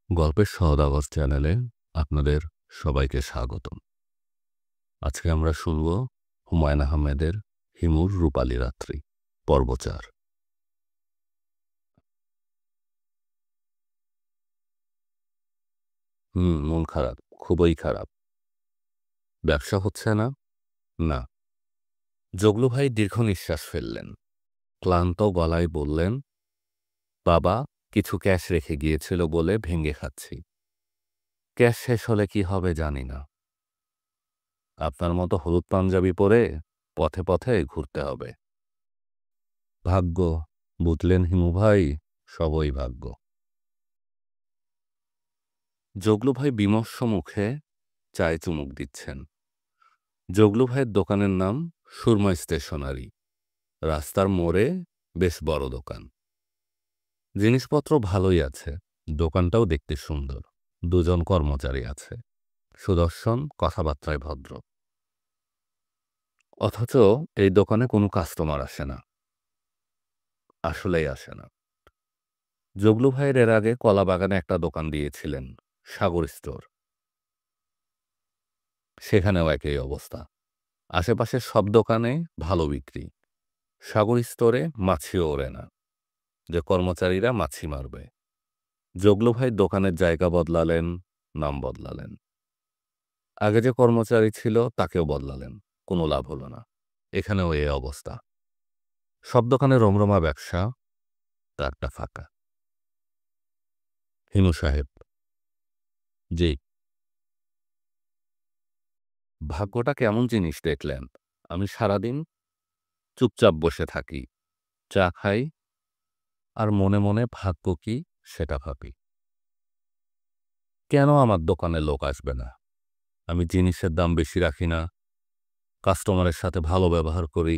গল্পের সওদাগর চ্যানেলে আপনাদের সবাইকে স্বাগতম। আজকে আমরা শুনব হুমায়ূন আহমেদের হিমুর রূপালী রাত্রি পর্ব ৪। মন খারাপ, খুবই খারাপ। ব্যবসা হচ্ছে না? না। জগলু ভাই দীর্ঘ নিঃশ্বাস ফেললেন, ক্লান্ত গলায় বললেন, বাবা কিছু ক্যাশ রেখে গিয়েছিল বলে ভেঙে খাচ্ছি। ক্যাশ শেষ হলে কি হবে জানি না। আপনার মতো হলুদ পাঞ্জাবি পরে পথে পথে ঘুরতে হবে। ভাগ্য, বুঝলেন হিমু ভাই, সবই ভাগ্য। জগলু ভাই বিমর্ষ মুখে চায়ে চুমুক দিচ্ছেন। জগলু ভাইয়ের দোকানের নাম সুরমা স্টেশনারি। রাস্তার মোড়ে বেশ বড় দোকান। জিনিসপত্র ভালোই আছে, দোকানটাও দেখতে সুন্দর। দুজন কর্মচারী আছে, সুদর্শন, কথাবার্তায় ভদ্র। অথচ এই দোকানে কোনো কাস্টমার আসে না, আসলেই আসে না। জগলু ভাইয়ের এর আগে কলাবাগানে একটা দোকান দিয়েছিলেন, সাগর স্টোর। সেখানেও একই অবস্থা। আশেপাশের সব দোকানে ভালো বিক্রি, সাগর স্টোরে মাছিও ওড়ে না যে কর্মচারীরা মাছি মারবে। জগলু ভাই দোকানের জায়গা বদলালেন, নাম বদলালেন। আগে যে কর্মচারী ছিল তাকেও বদলালেন, কোনো লাভ হলো না। এখানেও এই অবস্থা। সব দোকানে রমরমা ব্যবসা, তারটা ফাঁকা। হিমু সাহেব: জি। ভাগ্যটা কেমন জিনিস দেখলেন? আমি সারাদিন চুপচাপ বসে থাকি, চা খাই, আর মনে মনে ভাগ্য কি সেটা ভাবি। কেন আমার দোকানে লোক আসবে না? আমি জিনিসের দাম বেশি রাখি না, কাস্টমারের সাথে ভালো ব্যবহার করি,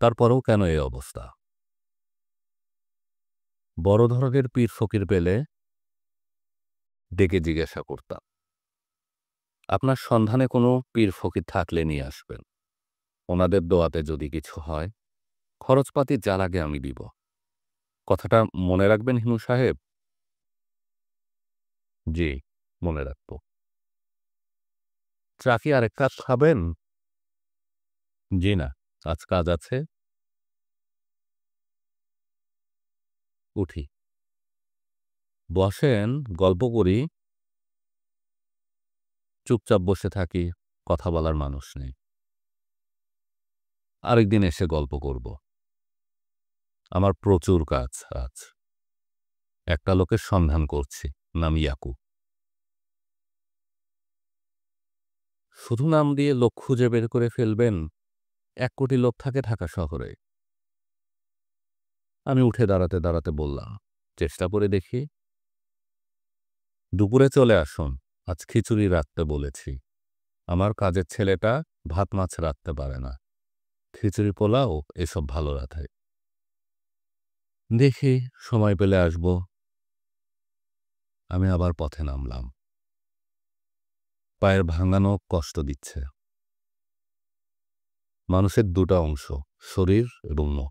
তারপরেও কেন এই অবস্থা? বড় ধরনের পীর ফকির পেলে ডেকে জিজ্ঞাসা করতাম, আপনার সন্ধানে কোনো পীর ফকির থাকলে নিয়ে আসবেন। ওনাদের দোয়াতে যদি কিছু হয়, খরচপাতি যা লাগে আমি দিব। কথাটা মনে রাখবেন হিমু সাহেব? জি, মনে রাখব। চা কি আরেক কাপ খাবেন? জি না, আজ কাজ আছে। উঠি, বসেন, গল্প করি। চুপচাপ বসে থাকি, কথা বলার মানুষ নেই। আরেকদিন এসে গল্প করব। আমার প্রচুর কাজ আজ। একটা লোকের সন্ধান করছি, নাম ইয়াকু। শুধু নাম দিয়ে লোক খুঁজে বের করে ফেলবেন? 1 কোটি লোক থাকে ঢাকা শহরে। আমি উঠে দাঁড়াতে দাঁড়াতে বললাম, চেষ্টা করে দেখি। দুপুরে চলে আসুন, আজ খিচুড়ি রাঁধতে বলেছি। আমার কাজের ছেলেটা ভাত মাছ রাঁধতে পারে না, খিচুড়ি পোলাও এসব ভালো রাঁধে। দেখি, সময় পেলে আসব। আমি আবার পথে নামলাম। পায়ের ভাঙানো কষ্ট দিচ্ছে। মানুষের দুটা অংশ, শরীর এবং মন।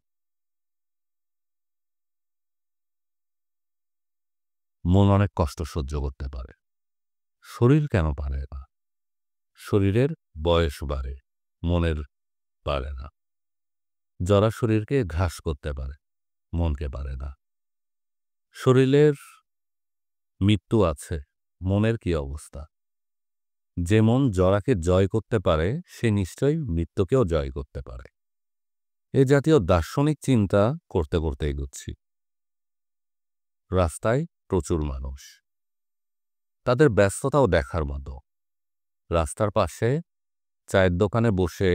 মন অনেক কষ্ট সহ্য করতে পারে, শরীর কেন পারে না? শরীরের বয়স বাড়ে, মনের পারে না। যারা শরীরকে ঘাস করতে পারে, মনকে পারে না। শরীরের মৃত্যু আছে, মনের কি অবস্থা? যে মন জরাকে জয় করতে পারে সে নিশ্চয়ই মৃত্যুকেও জয় করতে পারে। এ জাতীয় দার্শনিক চিন্তা করতে করতে এগোচ্ছি। রাস্তায় প্রচুর মানুষ, তাদের ব্যস্ততাও দেখার মতো। রাস্তার পাশে চায়ের দোকানে বসে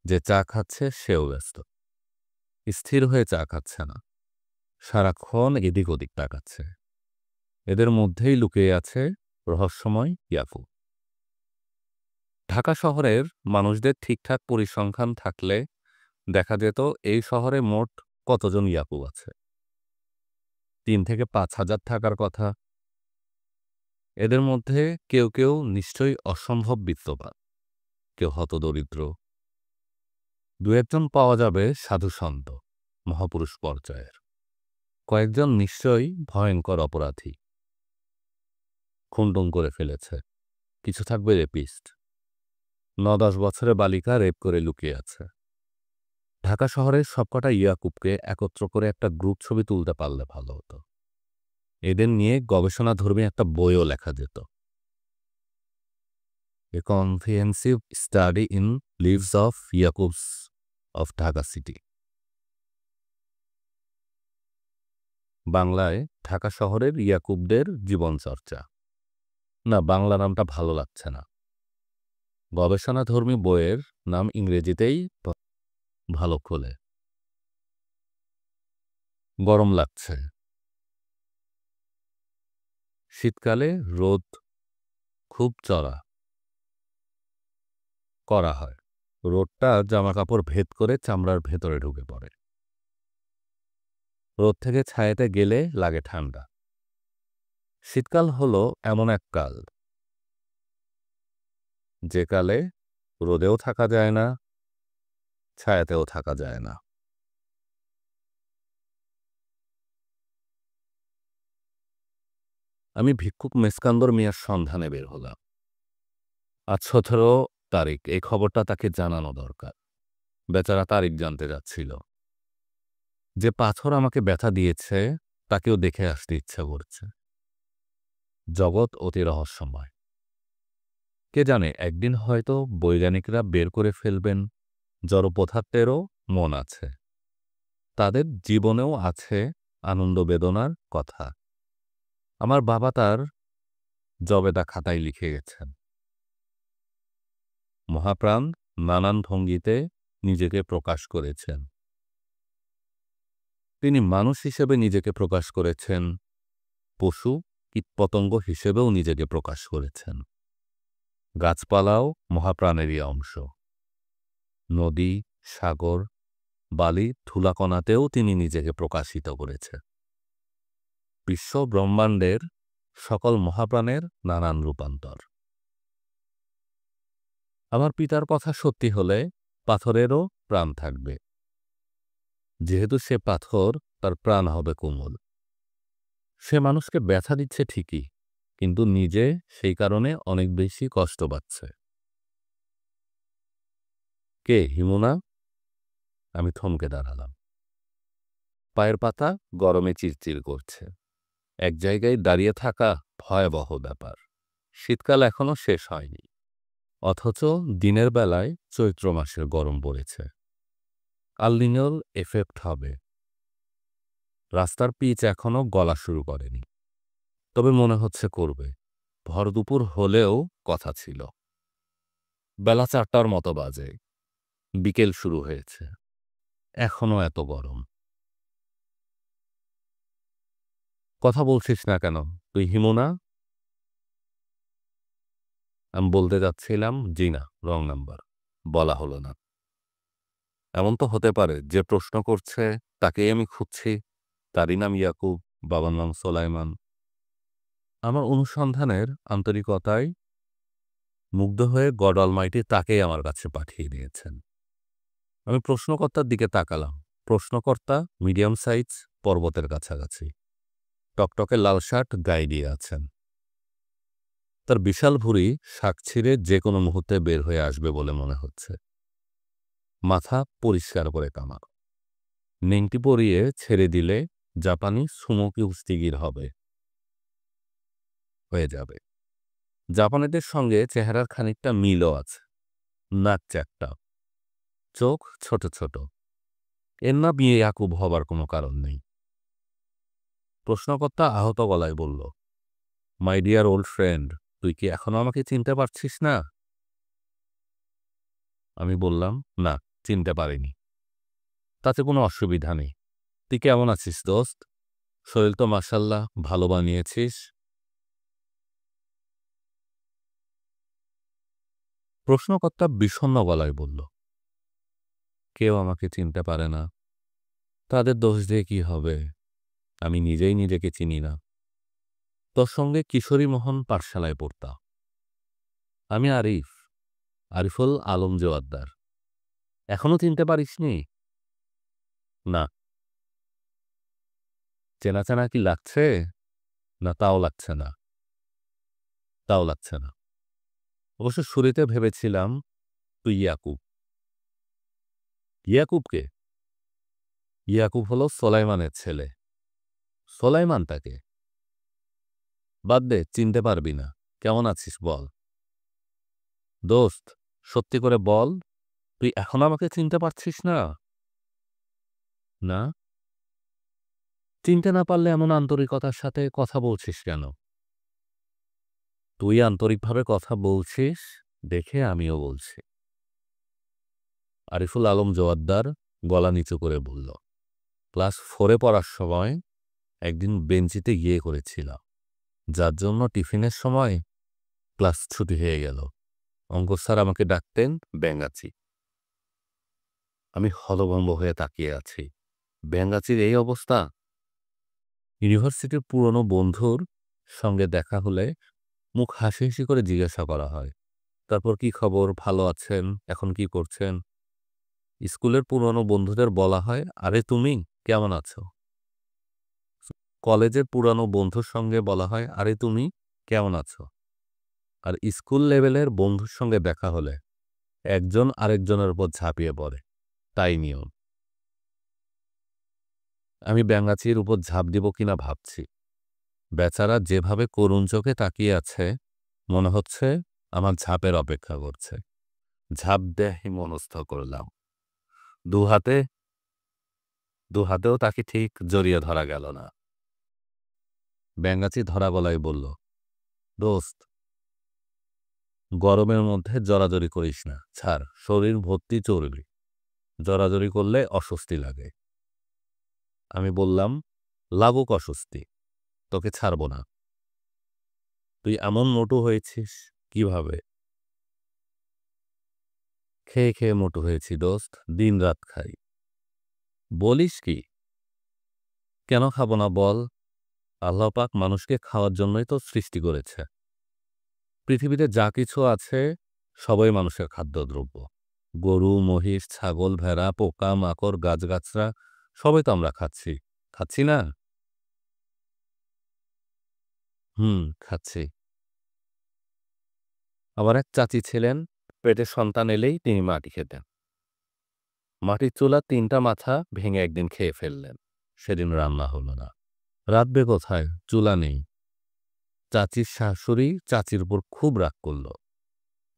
যে চা খাচ্ছে সেও ব্যস্ত, স্থির হয়ে চা খাচ্ছে না, সারাক্ষণ এদিক ওদিক তাকাচ্ছে। এদের মধ্যেই লুকিয়ে আছে রহস্যময় ইয়াকু। ঢাকা শহরের মানুষদের ঠিকঠাক পরিসংখ্যান থাকলে দেখা যেত এই শহরে মোট কতজন ইয়াকু আছে। 3 থেকে 5 হাজার থাকার কথা। এদের মধ্যে কেউ কেউ নিশ্চয়ই অসম্ভব বিত্তবান, কেউ হতদরিদ্র। 2-1 জন পাওয়া যাবে সাধুসন্ত, মহাপুরুষ পর্যায়ের। কয়েকজন নিশ্চয়ই ভয়ঙ্কর অপরাধী। খুন-টুন করে ফেলেছে। কিছু থাকবে রেপিস্ট। ৯-১০ বছরের বালিকা রেপ করে লুকিয়ে আছে। ঢাকা শহরের সবকটা ইয়াকুবকে একত্র করে একটা গ্রুপ ছবি তুলতে পারলে ভালো হতো। এদের নিয়ে গবেষণাধর্মী একটা বইও লেখা যেত। A comprehensive study in lives of Yakubs of Dhaka city. বাংলায় ঢাকা শহরের ইয়াকুবদের জীবনচর্চা। না, বাংলা নামটা ভালো লাগছে না। গবেষণাধর্মী বইয়ের নাম ইংরেজিতেই ভালো খোলে। গরম লাগছে। শীতকালে রোদ খুব চড়া করা হয়। রোদটা জামাকাপড় ভেদ করে চামড়ার ভেতরে ঢুকে পড়ে। রোদ থেকে ছায়াতে গেলে লাগে ঠান্ডা। শীতকাল হলো এমন এক কাল, যে কালে রোদেও থাকা যায় না, ছায়াতেও থাকা যায় না। আমি ভিক্ষুক মেসকান্দর মিয়ার সন্ধানে বের হলাম। আজ ১৭ তারিখ, এই খবরটা তাকে জানানো দরকার। বেচারা তারিখ জানতে যাচ্ছিল। যে পাথর আমাকে ব্যথা দিয়েছে তাকেও দেখে আসতে ইচ্ছা করছে। জগৎ অতি রহস্যময়। কে জানে, একদিন হয়তো বৈজ্ঞানিকরা বের করে ফেলবেন জড়পদার্থেরও মন আছে, তাদের জীবনেও আছে আনন্দ বেদনার কথা। আমার বাবা তার জবেদা খাতায় লিখে গেছেন। মহাপ্রাণ নানান ভঙ্গিতে নিজেকে প্রকাশ করেছেন। তিনি মানুষ হিসেবে নিজেকে প্রকাশ করেছেন, পশু কীটপতঙ্গ হিসেবেও নিজেকে প্রকাশ করেছেন। গাছপালাও মহাপ্রাণেরই অংশ। নদী, সাগর, বালি, ধুলাকণাতেও তিনি নিজেকে প্রকাশিত করেছেন। বিশ্ব ব্রহ্মাণ্ডের সকল মহাপ্রাণের নানান রূপান্তর। আমার পিতার কথা সত্যি হলে পাথরেরও প্রাণ থাকবে। যেহেতু সে পাথর, তার প্রাণ হবে কোমল। সে মানুষকে ব্যথা দিচ্ছে ঠিকই, কিন্তু নিজে সেই কারণে অনেক বেশি কষ্ট পাচ্ছে। কে, হিমুনা? আমি থমকে দাঁড়ালাম। পায়ের পাতা গরমে চিরচির করছে। এক জায়গায় দাঁড়িয়ে থাকা ভয়াবহ ব্যাপার। শীতকাল এখনো শেষ হয়নি, অথচ দিনের বেলায় চৈত্র মাসের গরম পড়েছে। আল-নিনোর এফেক্ট হবে। রাস্তার পিচ এখনো গলা শুরু করেনি, তবে মনে হচ্ছে করবে। ভর দুপুর হলেও কথা ছিল। বেলা ৪টার মতো বাজে। বিকেল শুরু হয়েছে, এখনো এত গরম। কথা বলছিস না কেন? তুই হিমুনা? আমি বলতে যাচ্ছিলাম, জি না, রং নাম্বার। বলা হলো না। এমন তো হতে পারে যে প্রশ্ন করছে তাকেই আমি খুঁজছি। তারই নাম ইয়াকুব, বাবার নাম সোলাইমান। আমার অনুসন্ধানের আন্তরিকতায় মুগ্ধ হয়ে গড অলমাইটি তাকেই আমার কাছে পাঠিয়ে দিয়েছেন। আমি প্রশ্নকর্তার দিকে তাকালাম। প্রশ্নকর্তা মিডিয়াম সাইজ, পর্বতের কাছাকাছি। টকটকে লাল শার্ট গায়ে দিয়ে আছেন। তার বিশাল ভুঁড়ি শাক ছিঁড়ে যে কোনো মুহূর্তে বের হয়ে আসবে বলে মনে হচ্ছে। মাথা পরিষ্কার করে কামার। নেংটি পরিয়ে ছেড়ে দিলে জাপানি সুমো কুস্তিগির হয়ে যাবে। জাপানিদের সঙ্গে চেহারার খানিকটা মিলও আছে। নাক চ্যাপ্টা, চোখ ছোট ছোট। এর না বিয়ে ইয়াকুব হবার কোনো কারণ নেই। প্রশ্নকর্তা আহত গলায় বলল, মাই ডিয়ার ওল্ড ফ্রেন্ড, তুই কি এখনো আমাকে চিনতে পারছিস না? আমি বললাম, না, চিনতে পারিনি। তাতে কোনো অসুবিধা নেই। তুই কেমন আছিস দোস্ত? শরীর তো মাশাল্লাহ ভালো বানিয়েছিস। প্রশ্নকর্তা বিষণ্ণ গলায় বলল, কেউ আমাকে চিনতে পারে না। তাদের দোষ দিয়ে কি হবে? আমি নিজেই নিজেকে চিনি না। তোর সঙ্গে কিশোরী মোহন পাঠশালায় পড়তাম। আমি আরিফ, আরিফুল আলম জোয়াদ্দার। এখনো চিনতে পারিসনি? না। চেনা চেনা কি লাগছে? না, তাও লাগছে না। তাও লাগছে না। অবশ্য শুরুতে ভেবেছিলাম তুই ইয়াকুব। ইয়াকুবকে? ইয়াকুব হলো সোলাইমানের ছেলে। সোলাইমানটাকে বাদ দে, চিনতে পারবি না। কেমন আছিস বল? দোস্ত, সত্যি করে বল, তুই এখন আমাকে চিনতে পারছিস না? না? চিনতে না পারলে এমন আন্তরিকতার সাথে কথা বলছিস কেন? তুই আন্তরিকভাবে কথা বলছিস দেখে আমিও বলছি। আরিফুল আলম জোয়াদ্দার গলা নিচু করে বলল, ক্লাস 4-এ পড়ার সময় একদিন বেঞ্চিতে গিয়ে করেছিলাম, যার জন্য টিফিনের সময় ক্লাস ছুটি হয়ে গেল। অঙ্ক স্যার আমাকে ডাকতেন ব্যাঙাচি। আমি হতভম্ব হয়ে তাকিয়ে আছি। ব্যাঙাচির এই অবস্থা? ইউনিভার্সিটির পুরনো বন্ধুর সঙ্গে দেখা হলে মুখ হাসি হাসি করে জিজ্ঞাসা করা হয়, তারপর কি খবর, ভালো আছেন, এখন কি করছেন? স্কুলের পুরনো বন্ধুদের বলা হয়, আরে তুমি কেমন আছো? কলেজের পুরানো বন্ধুর সঙ্গে বলা হয়, আরে তুমি কেমন আছো? আর স্কুল লেভেলের বন্ধুর সঙ্গে দেখা হলে একজন আরেকজনের উপর ঝাঁপিয়ে পড়ে, তাই নিয়ম। আমি ব্যাঙাচির উপর ঝাঁপ দিব কিনা ভাবছি। বেচারা যেভাবে করুণ চোখে তাকিয়ে আছে, মনে হচ্ছে আমার ঝাঁপের অপেক্ষা করছে। ঝাঁপ দেয়াই মনস্থ করলাম। দু হাতেও তাকে ঠিক জড়িয়ে ধরা গেল না। ব্যাঙাচি ধরা গলায় বলল, দোস্ত, গরমের মধ্যে জড়াজড়ি করিস না, ছাড়, শরীর ভর্তি চর্বি, জড়াজড়ি করলে অস্বস্তি লাগে। আমি বললাম, লাগুক অস্বস্তি, তোকে ছাড়ব না। তুই এমন মোটু হয়েছিস কিভাবে? খেয়ে খেয়ে মোটু হয়েছি দোস্ত, দিন রাত খাই। বলিস কি? কেন খাবো না বল? আল্লাহ পাক মানুষকে খাওয়ার জন্যই তো সৃষ্টি করেছে। পৃথিবীতে যা কিছু আছে সবই মানুষের খাদ্যদ্রব্য। গরু, মহিষ, ছাগল, ভেড়া, পোকা, মাকড়, গাছগাছরা সবই তো আমরা খাচ্ছি। খাচ্ছি না? খাচ্ছি। আমার এক চাচি ছিলেন, পেটে সন্তান এলেই তিনি মাটি খেতেন। মাটির চুলার ৩টা মাথা ভেঙে একদিন খেয়ে ফেললেন। সেদিন রান্না হলো না। রাঁধবে কোথায়? চুলা নেই। চাচির শাশুড়ি চাচির উপর খুব রাগ করল।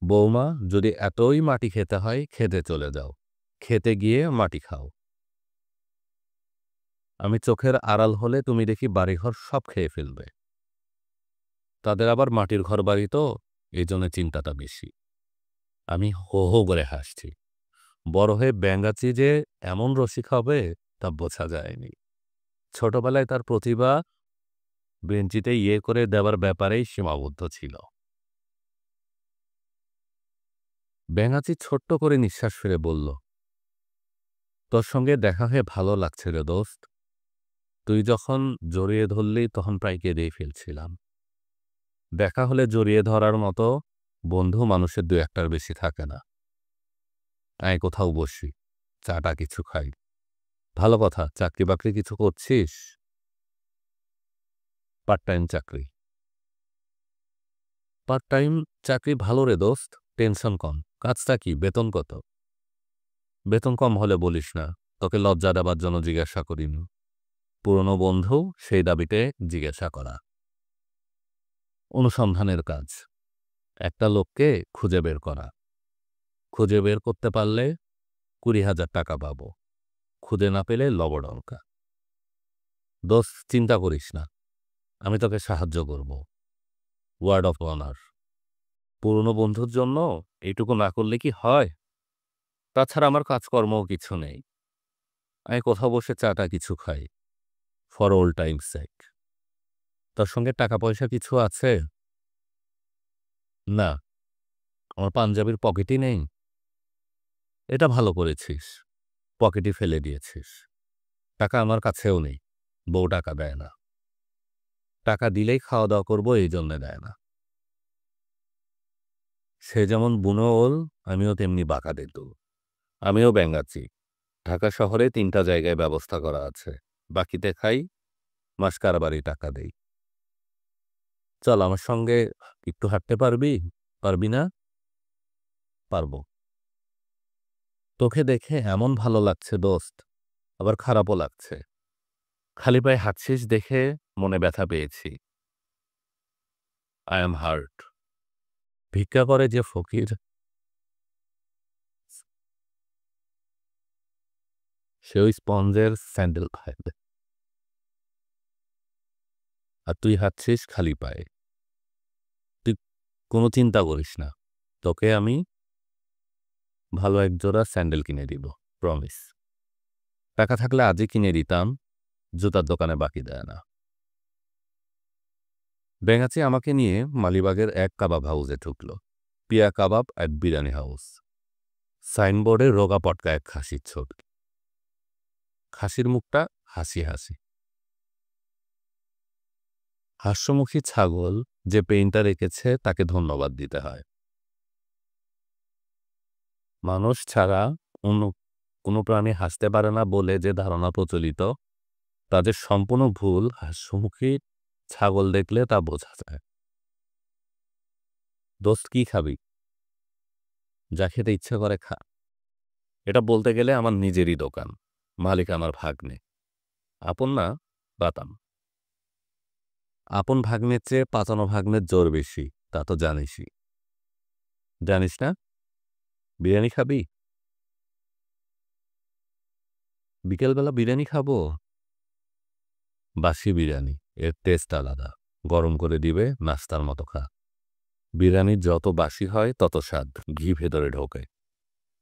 বৌমা, যদি এতই মাটি খেতে হয় খেতে চলে যাও, খেতে গিয়ে মাটি খাও। আমি চোখের আড়াল হলে তুমি দেখি বাড়িঘর সব খেয়ে ফেলবে। তাদের আবার মাটির ঘর বাড়ি তো, এই জন্য চিন্তাটা বেশি। আমি হো হো করে হাসছি। বড় হয়ে ব্যাঙাচি যে এমন রসিক হবে তা বোঝা যায়নি। ছোটবেলায় তার প্রতিভা বেঞ্চিতে করে দেওয়ার ব্যাপারেই সীমাবদ্ধ ছিল। ব্যাঙাচি ছোট্ট করে নিঃশ্বাস ফেলে বলল, তোর সঙ্গে দেখা হয়ে ভালো লাগছে রে দোস্ত। তুই যখন জড়িয়ে ধরলি তখন প্রায় কেঁদেই ফেলছিলাম। দেখা হলে জড়িয়ে ধরার মতো বন্ধু মানুষের ২-১টার বেশি থাকে না। আয় কোথাও বসি, চাটা কিছু খাই। ভালো কথা, চাকরি বাকরি কিছু করছিস? পার্ট টাইম চাকরি। পার্ট টাইম চাকরি ভালো রে দোস্ত, টেনশন কম। কাজটা কি, বেতন কত? বেতন কম হলে বলিস না, তোকে লজ্জা দেবার জন্য জিজ্ঞাসা করিনি। পুরনো বন্ধু, সেই দাবিতে জিজ্ঞাসা করা। অনুসন্ধানের কাজ, একটা লোককে খুঁজে বের করা। খুঁজে বের করতে পারলে ২০,০০০ টাকা পাবো, খুঁজে না পেলে লবডঙ্কা। দোস্ত, চিন্তা করিস না, আমি তোকে সাহায্য করব। Word of honour. পুরনো বন্ধুর জন্য এইটুকু না করলে কি হয়? তাছাড়া আমার কাজকর্মও কিছু নেই। আমি কোথাও বসে চাটা কিছু খাই, ফর ওল্ড টাইমস সেক। তোর সঙ্গে টাকা পয়সা কিছু আছে? না, আমার পাঞ্জাবির পকেটই নেই। এটা ভালো করেছিস, পকেটই ফেলে দিয়েছিস। টাকা আমার কাছেও নেই, বউ টাকা দেয় না। টাকা দিলেই খাওয়া দাওয়া করবো, এই জন্যে দেয় না। সে যেমন বুনো ওল, আমিও তেমনি বাঁকা তেঁতুল। আমিও ব্যাঙাচি। ঢাকা শহরে ৩টা জায়গায় ব্যবস্থা করা আছে। বাকিতে খাই, মাস কারবারি টাকা দেই। চল আমার সঙ্গে একটু হাঁটতে পারবি? পারবি না? পারবো। তোকে দেখে এমন ভালো লাগছে দোস্ত, আবার খারাপও লাগছে। খালি পায়ে হাঁটছিস দেখে মনে ব্যথা পেয়েছি। I am heart. ভিক্ষা করে যে ফকির, সে ওই স্পঞ্জের স্যান্ডেল খায়। আর তুই হাঁটছিস খালি পায়ে। তুই কোনো চিন্তা করিস না, তোকে আমি ভালো একজোড়া স্যান্ডেল কিনে দিব, প্রমিস। টাকা থাকলে আজই কিনে দিতাম, জুতার দোকানে বাকি দেয় না। ব্যাঙাচি আমাকে নিয়ে মালিবাগের এক কাবাব হাউসে ঢুকল। পিয়া কাবাব অ্যাট বিরিয়ানি হাউস। সাইনবোর্ডে রোগা পটকা এক খাসির ছবি। খাসির মুখটা হাসি হাসি। হাস্যমুখী ছাগল যে পেইন্টার এঁকেছে তাকে ধন্যবাদ দিতে হয়। মানুষ ছাড়া অন্য কোনো প্রাণী হাসতে পারে না বলে যে ধারণা প্রচলিত, তাদের সম্পূর্ণ ভুল। হাস্যমুখী ছাগল দেখলে তা বোঝা যায়। দোস্ত কি খাবি? যা খেতে ইচ্ছে করে খা। এটা বলতে গেলে আমার নিজেরই দোকান, মালিক আমার ভাগ্নে। আপন না, বাতাম। আপন ভাগ্নের চেয়ে পাতানো ভাগ্নের জোর বেশি, তা তো জানিসই। জানিস না? বিরিয়ানি খাবি? বিকেলবেলা বিরিয়ানি খাবো? বাসি বিরিয়ানি, এর টেস্ট আলাদা। গরম করে দিবে, নাস্তার মতো খা। বিরিয়ানি যত বাসি হয় তত স্বাদ, ঘি ভেতরে ঢোকে,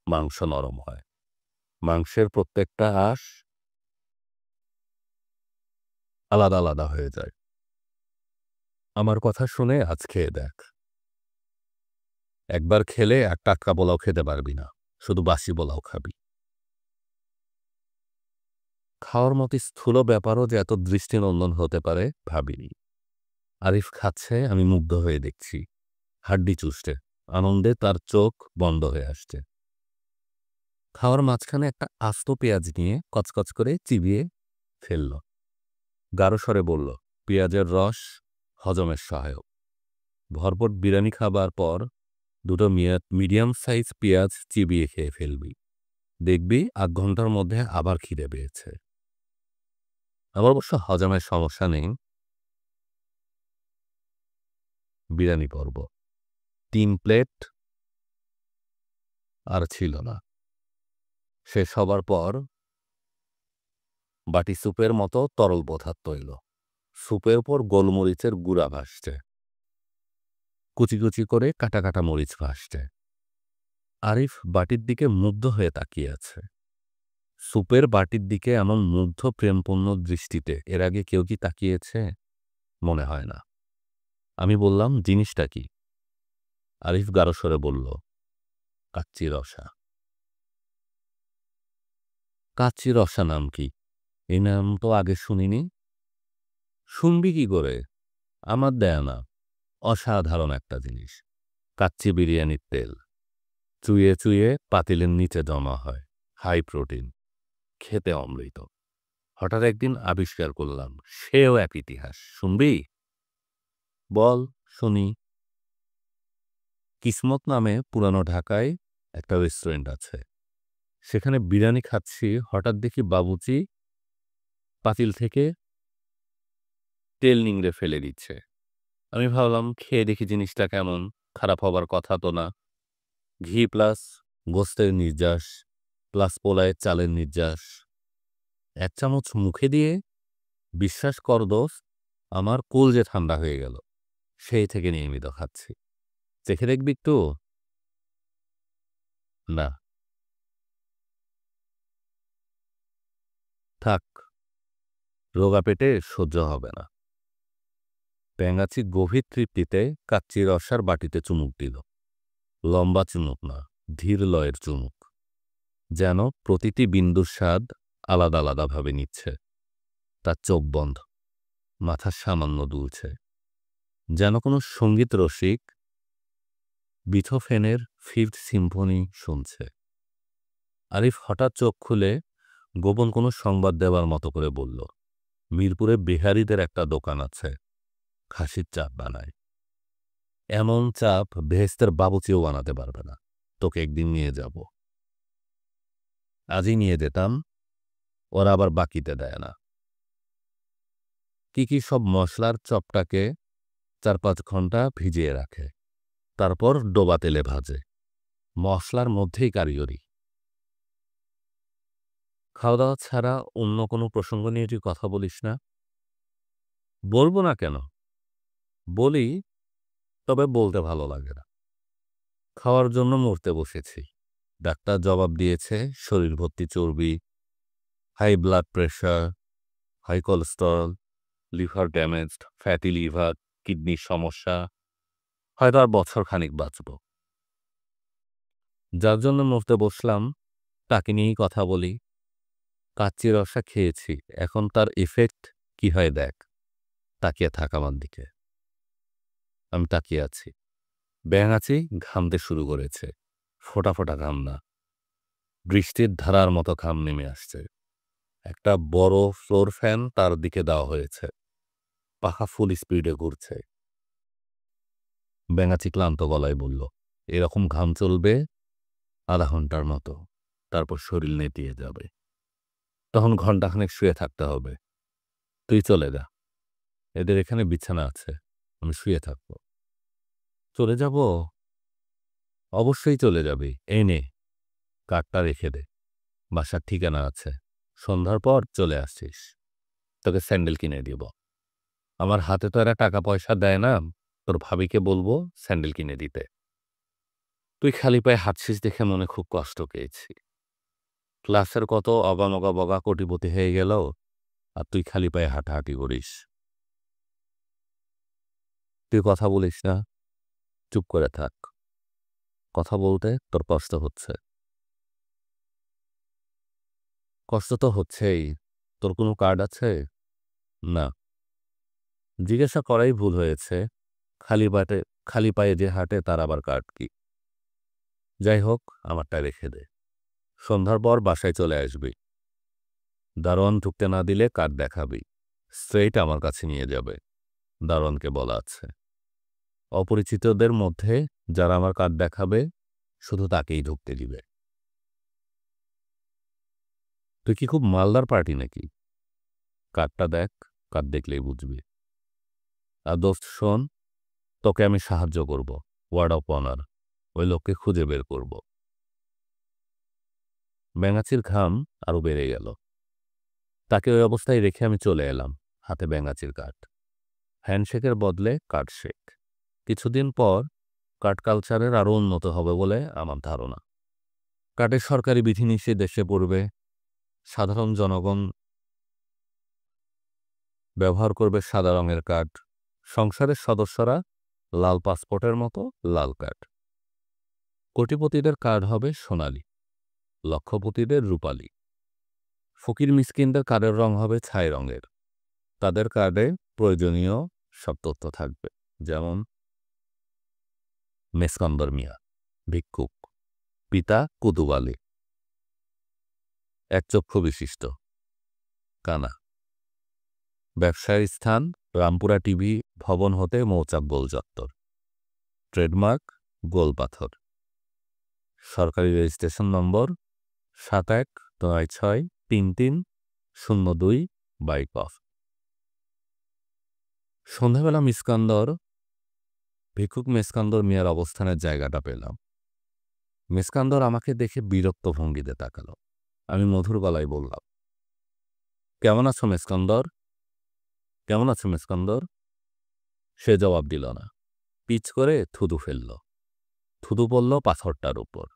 মাংস নরম হয়, মাংসের প্রত্যেকটা আঁশ আলাদা আলাদা হয়ে যায়। আমার কথা শুনে আজ খেয়ে দেখ। একবার খেলে আর টাটকা পোলাও খেতে পারবি না, শুধু বাসি পোলাও খাবি। খাওয়ার মতো স্থূল ব্যাপারও যে এত দৃষ্টিনন্দন হতে পারে ভাবিনি। আরিফ খাচ্ছে, আমি মুগ্ধ হয়ে দেখছি। হাড্ডি চুষছে, আনন্দে তার চোখ বন্ধ হয়ে আসছে। খাওয়ার মাঝখানে একটা আস্ত পেঁয়াজ নিয়ে কচকচ করে চিবিয়ে ফেলল। গাঢ় স্বরে বলল, পেঁয়াজের রস হজমের সহায়ক। ভরপেট বিরিয়ানি খাবার পর দুটো মিডিয়াম সাইজ পেঁয়াজ চিবিয়ে খেয়ে ফেলবি, দেখবি আধ ঘন্টার মধ্যে আবার খিদে পেয়েছে। আমার অবশ্য হজমের সমস্যা নেই। বিরিয়ানি পর্ব 3 প্লেট আর ছিল না। শেষ হবার পর বাটি স্যুপের মতো তরল পদার্থ এলো। স্যুপের উপর গোলমরিচের গুঁড়া ভাসছে, কুচি কুচি করে কাটা কাটা মরিচ ভাসছে। আরিফ বাটির দিকে মুগ্ধ হয়ে তাকিয়ে আছে। স্যুপের বাটির দিকে এমন মুগ্ধ প্রেমপূর্ণ দৃষ্টিতে এর আগে কেউ কি তাকিয়েছে? মনে হয় না। আমি বললাম, জিনিসটা কি? আরিফ গাঢ় স্বরে বলল, কাচ্চি রসা। কাচ্চি রসা নাম কি? এই নাম তো আগে শুনিনি। শুনবি কি করে? আমার দেয়া না। অসাধারণ একটা জিনিস। কাচ্চি বিরিয়ানির তেল চুইয়ে চুইয়ে পাতিলের নিচে জমা হয়। হাই প্রোটিন, খেতে অমৃত। হঠাৎ একদিন আবিষ্কার করলাম, সেও এক ইতিহাস। শুনবি? বল, শুনি। কিসমত নামে পুরানো ঢাকায় একটা রেস্টুরেন্ট আছে। সেখানে বিরিয়ানি খাচ্ছি, হঠাৎ দেখি বাবুর্চি পাতিল থেকে তেল নিংড়ে ফেলে দিচ্ছে। আমি ভাবলাম, খেয়ে দেখি জিনিসটা কেমন, খারাপ হবার কথা তো না। ঘি প্লাস গোস্তের নির্যাস প্লাস পোলায়ের চালের নির্যাস। 1 চামচ মুখে দিয়ে, বিশ্বাস কর দোস্ত, আমার কলজে ঠান্ডা হয়ে গেল। সেই থেকে নিয়মিত খাচ্ছি। চেখে দেখবি একটু? না, থাক, রোগা পেটে সহ্য হবে না। ব্যাঙাচি গভীর তৃপ্তিতে কাচ্চি রসার বাটিতে চুমুক দিল। লম্বা চুমুক না, ধীর লয়ের চুমুক, যেন প্রতিটি বিন্দুর স্বাদ আলাদা আলাদাভাবে নিচ্ছে। তার চোখ বন্ধ, মাথা সামান্য দুলছে, যেন কোনো সঙ্গীত রসিক বিথোফেনের 5th সিম্ফনি শুনছে। আরিফ হঠাৎ চোখ খুলে গোপন কোনো সংবাদ দেওয়ার মতো করে বলল, মিরপুরে বিহারিদের একটা দোকান আছে, খাসির চাপ বানায়। এমন চাপ বেহেস্তের বাবুচিও বানাতে পারবে না। তোকে একদিন নিয়ে যাব। আজই নিয়ে যেতাম, ওরা আবার বাকিতে দেয় না। কি সব মশলার চপটাকে 4-5 ঘন্টা ভিজিয়ে রাখে, তারপর ডোবা তেলে ভাজে। মশলার মধ্যেই কারিগরি। খাওয়া দাওয়া ছাড়া অন্য কোনো প্রসঙ্গ নিয়ে তুই কথা বলিস না? বলবো না কেন? বলি, তবে বলতে ভালো লাগে না। খাওয়ার জন্য মরতে বসেছি। ডাক্তার জবাব দিয়েছে শরীর ভর্তি চর্বি, high blood pressure, high cholesterol, liver damaged, fatty liver, কিডনির সমস্যা। হয়তো আর বছর খানিক বাঁচব। যার জন্য মরতে বসলাম তাকে নিয়েই কথা বলি। কাচ্চি রসা খেয়েছি, এখন তার ইফেক্ট কি হয় দেখ। তাকিয়ে থাক আমার দিকে। আমি তাকিয়ে আছি। ব্যাঙাচি ঘামতে শুরু করেছে। ফোঁটা ফোঁটা ঘাম না, বৃষ্টির ধারার মতো ঘাম নেমে আসছে। একটা বড় ফ্লোর ফ্যান তার দিকে দেওয়া হয়েছে। পাখা ফুল স্পিডে ঘুরছে। ব্যাঙাচি ক্লান্ত গলায় বলল, এরকম ঘাম চলবে আধা ঘন্টার মতো, তারপর শরীর নেতিয়ে যাবে। তখন ঘন্টাখানেক শুয়ে থাকতে হবে। তুই চলে যা, এদের এখানে বিছানা আছে, আমি শুয়ে থাকব। চলে যাব? অবশ্যই চলে যাবি। এই নে, কার্ডটা রেখে দে, বাসার ঠিকানা আছে। সন্ধ্যার পর চলে আসছিস, তোকে স্যান্ডেল কিনে দিব। আমার হাতে তো এরা টাকা পয়সা দেয় না, তোর ভাবিকে বলবো স্যান্ডেল কিনে দিতে। তুই খালি পায়ে হাঁটছিস দেখে মনে খুব কষ্ট পেয়েছি। ক্লাসের কত অবামগা বগা কোটিপতি হয়ে গেল, আর তুই খালি পায়ে হাঁটাহাঁটি করিস। তুই কথা বলিস না, চুপ করে থাক। কথা বলতে তোর কষ্ট হচ্ছে। কষ্ট তো হচ্ছেই। তোর কোনো কার্ড আছে? না। জিজ্ঞাসা করাই ভুল হয়েছে। খালি পায়ে যে হাঁটে তার আবার কার্ড কি? যাই হোক, আমারটা রেখে দে। সন্ধ্যার পর বাসায় চলে আসবি। দারোয়ান ঢুকতে না দিলে কার্ড দেখাবি। স্ট্রেইট আমার কাছে নিয়ে যাবে। দারোয়ানকে বলা আছে। অপরিচিতদের মধ্যে যারা আমার কার্ড দেখাবে শুধু তাকেই ঢুকতে দিবে। তুই কি খুব মালদার পার্টি নাকি? কার্ডটা দেখ, কার্ড দেখলেই বুঝবি। আর দোস্ত শোন, তোকে আমি সাহায্য করব। ওয়ার্ড অফ অনার, ওই লোককে খুঁজে বের করব। ব্যাঙাচির ঘাম আরো বেড়ে গেল। তাকে ওই অবস্থায় রেখে আমি চলে এলাম, হাতে ব্যাঙাচির কার্ড। হ্যান্ডশেকের বদলে কার্ড শেক। কিছুদিন পর কার্ড কালচারের আরও উন্নত হবে বলে আমার ধারণা। কার্ডের সরকারি বিধিনিষেধ এসে পড়বে। সাধারণ জনগণ ব্যবহার করবে সাদা রঙের কার্ড। সংসারের সদস্যরা লাল পাসপোর্টের মতো লাল কার্ড। কোটিপতিদের কার্ড হবে সোনালি, লক্ষপতিদের রূপালি। ফকির মিসকিনদের কার্ডের রং হবে ছাই রঙের। তাদের কার্ডে প্রয়োজনীয় সব তথ্য থাকবে, যেমন মেসকন্দর মিয়া, ভিক্ষুক, পিতা কুতুব আলী, একচক্ষু বিশিষ্ট, কানা, ব্যবসার স্থান রামপুরা টিভি ভবন হতে মৌচাক গোল চত্বর, ট্রেডমার্ক গোলপাথর, সরকারি রেজিস্ট্রেশন নম্বর 71963302 সন্ধ্যাবেলা ভিক্ষুক মেসকন্দর মিয়ার অবস্থানের জায়গাটা পেলাম। মেসকন্দর আমাকে দেখে বিরক্ত ভঙ্গিতে তাকালো। আমি মধুর গলায় বললাম, কেমন আছো মেসকন্দর? কেমন আছো মেসকন্দর? সে জবাব দিল না। পিচ করে থুতু ফেলল। থুতু পড়ল পাথরটার উপর।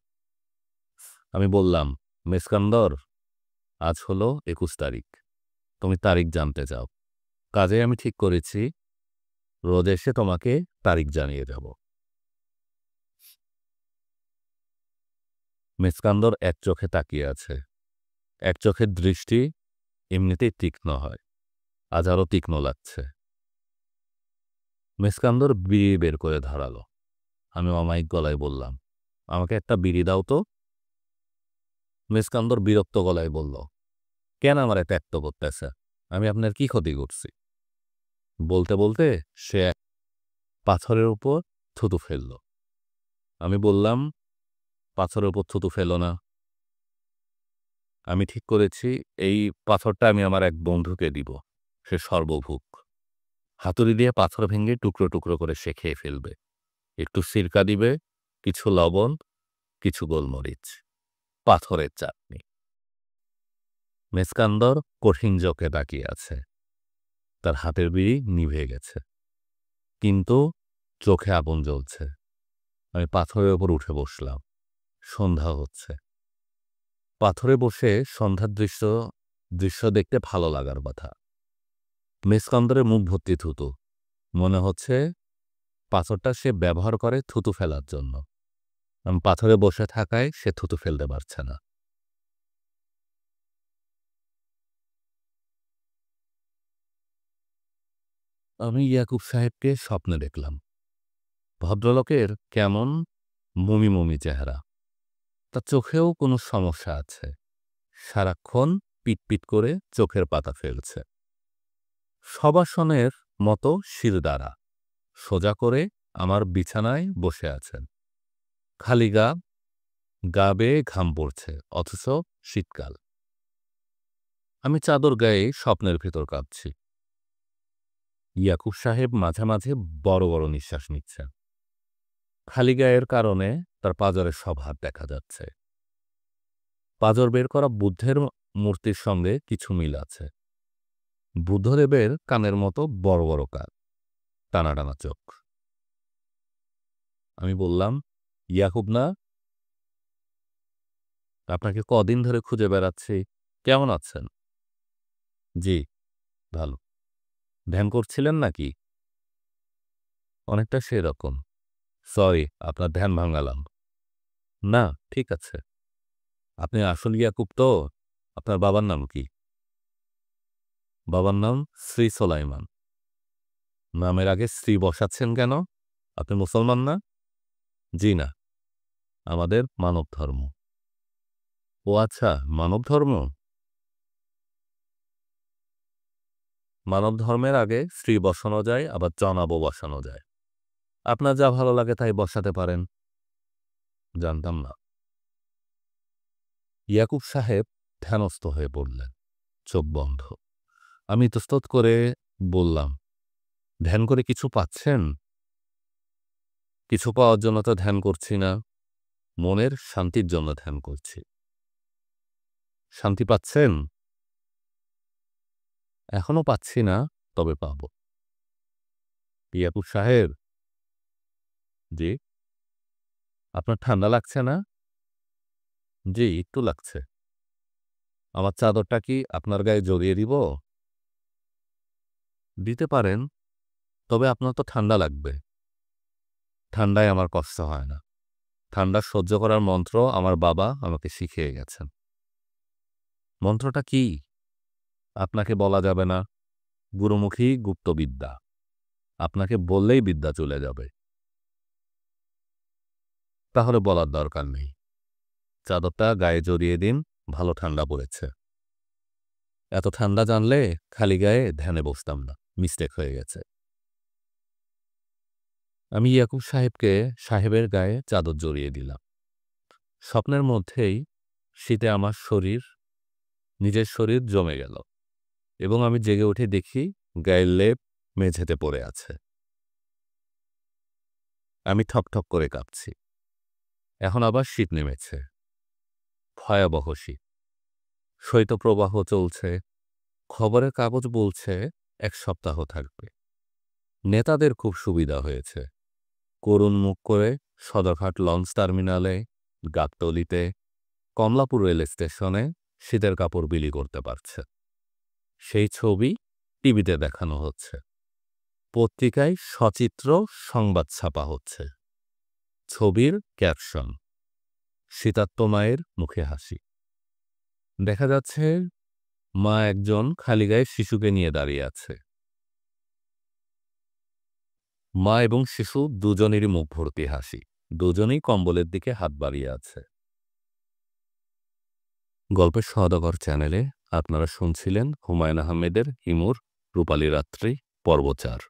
আমি বললাম, মেসকন্দর, আজ হলো 21 তারিখ। তুমি তারিখ জানতে চাও। কাজে আমি ঠিক করেছি রোজ এসে তোমাকে তারিখ জানিয়ে যাব। মেসকন্দর এক চোখে তাকিয়ে আছে। এক চোখের দৃষ্টি এমনিতেই তীক্ষ্ণ হয়, আজ আরও তীক্ষ্ণ লাগছে। মেসকন্দর বিড়ি বের করে ধরালো। আমি অমায়িক গলায় বললাম, আমাকে একটা বিড়ি দাও তো। মেসকন্দর বিরক্ত গলায় বলল, কেন আমারে ত্যাক্ত করতেছে? আমি আপনার কি ক্ষতি করছি? বলতে বলতে সে পাথরের উপর থুতু ফেলল। আমি বললাম, পাথরের উপর থুতু ফেলো না। আমি ঠিক করেছি এই পাথরটা আমি আমার এক বন্ধুকে দিব। সে সর্বভুক। হাতুড়ি দিয়ে পাথর ভেঙে টুকরো টুকরো করে সে খেয়ে ফেলবে। একটু সিরকা দিবে, কিছু লবণ, কিছু গোলমরিচ, পাথরের চাটনি। মেসকান্দর কঠিন চোখে তাকিয়ে আছে। তার হাতের বিড়ি নিভে গেছে, কিন্তু চোখে আগুন জ্বলছে। আমি পাথরের ওপর উঠে বসলাম। সন্ধ্যা হচ্ছে। পাথরে বসে সন্ধ্যার দৃশ্য দেখতে ভালো লাগার কথা। মেসকান্দরের মুখ ভর্তি থুতু। মনে হচ্ছে পাথরটা সে ব্যবহার করে থুতু ফেলার জন্য। আমি পাথরে বসে থাকায় সে থুতু ফেলতে পারছে না। আমি ইয়াকুব সাহেবকে স্বপ্নে দেখলাম। ভদ্রলোকের কেমন মমি মমি চেহারা। তার চোখেও কোনো সমস্যা আছে। সারাক্ষণ পিটপিট করে চোখের পাতা ফেলছে। শবাসনের মতো শিরদাঁড়া সোজা করে আমার বিছানায় বসে আছেন। খালি গা বেয়ে ঘাম পড়ছে, অথচ শীতকাল। আমি চাদর গায়ে স্বপ্নের ভেতর কাঁপছি। ইয়াকুব সাহেব মাঝে মাঝে বড় বড় নিঃশ্বাস নিচ্ছেন। খালি গায়ের কারণে তার পাঁজরের সব হাত দেখা যাচ্ছে। পাঁজর বের করা বুদ্ধের মূর্তির সঙ্গে কিছু মিল আছে। বুদ্ধদেবের কানের মতো বড় বড় কান, টানা টানা চোখ। আমি বললাম, ইয়াকুব না, আপনাকে কদিন ধরে খুঁজে বেড়াচ্ছি। কেমন আছেন? জি, ভালো। ধ্যান করছিলেন নাকি? অনেকটা সেরকম। সরি, আপনার ধ্যান ভাঙালাম। না, ঠিক আছে। আপনি আসল ইয়াকুব তো? আপনার বাবার নাম কি? বাবার নাম শ্রী সোলাইমান। নামের আগে শ্রী বসাচ্ছেন কেন? আপনি মুসলমান না? জি না, আমাদের মানব ধর্ম। ও আচ্ছা, মানব ধর্ম। মানব ধর্মের আগে শ্রী বসানো যায়, আবার জনাবও বসানো যায়। আপনার যা ভালো লাগে তাই বসাতে পারেন। জানতাম না। ইয়াকুব সাহেব ধ্যানস্থ হয়ে পড়লেন, চোখ বন্ধ। আমি ইতস্তত করে বললাম, ধ্যান করে কিছু পাচ্ছেন? কিছু পাওয়ার জন্য তো ধ্যান করছি না, মনের শান্তির জন্য ধ্যান করছি। শান্তি পাচ্ছেন? এখনো পাচ্ছি না, তবে পাব। ইয়াকুব সাহেব। জি। আপনার ঠান্ডা লাগছে না? জি, একটু লাগছে। আমার চাদরটা কি আপনার গায়ে জড়িয়ে দিব? দিতে পারেন, তবে আপনার তো ঠান্ডা লাগবে। ঠান্ডায় আমার কষ্ট হয় না। ঠান্ডা সহ্য করার মন্ত্র আমার বাবা আমাকে শিখিয়ে গেছেন। মন্ত্রটা কি? আপনাকে বলা যাবে না। গুরুমুখী গুপ্তবিদ্যা। আপনাকে বললেই বিদ্যা চলে যাবে। তাহলে বলার দরকার নেই। চাদরটা গায়ে জড়িয়ে দিন, ভালো ঠান্ডা পড়েছে। এত ঠান্ডা জানলে খালি গায়ে ধ্যানে বসতাম না, মিস্টেক হয়ে গেছে। আমি ইয়াকুব সাহেবের গায়ে চাদর জড়িয়ে দিলাম। স্বপ্নের মধ্যেই শীতে আমার নিজের শরীর জমে গেল, এবং আমি জেগে উঠে দেখি গায়ের লেপ মেঝেতে পড়ে আছে। আমি ঠকঠক করে কাঁপছি। এখন আবার শীত নেমেছে, ভয়াবহ শীত। শৈত্যপ্রবাহ চলছে। খবরের কাগজ বলছে 1 সপ্তাহ থাকবে। নেতাদের খুব সুবিধা হয়েছে। করুণ মুখ করে সদরঘাট লঞ্চ টার্মিনালে, গাবতলীতে, কমলাপুর রেল স্টেশনে শীতের কাপড় বিলি করতে পারছে। সেই ছবি টিভিতে দেখানো হচ্ছে। পত্রিকায় সচিত্র সংবাদ ছাপা হচ্ছে। ছবির ক্যাপশন, শীতার্ত মায়ের মুখে হাসি। দেখা যাচ্ছে মা একজন খালি গায়ে শিশুকে নিয়ে দাঁড়িয়ে আছে। মা এবং শিশু দুজনেরই মুখ ভর্তি হাসি। দুজনেই কম্বলের দিকে হাত বাড়িয়ে আছে। গল্পের সওদাগর চ্যানেলে আপনারা শুনছিলেন হুমায়ুন আহমেদের হিমুর রূপালী রাত্রি পর্ব 4।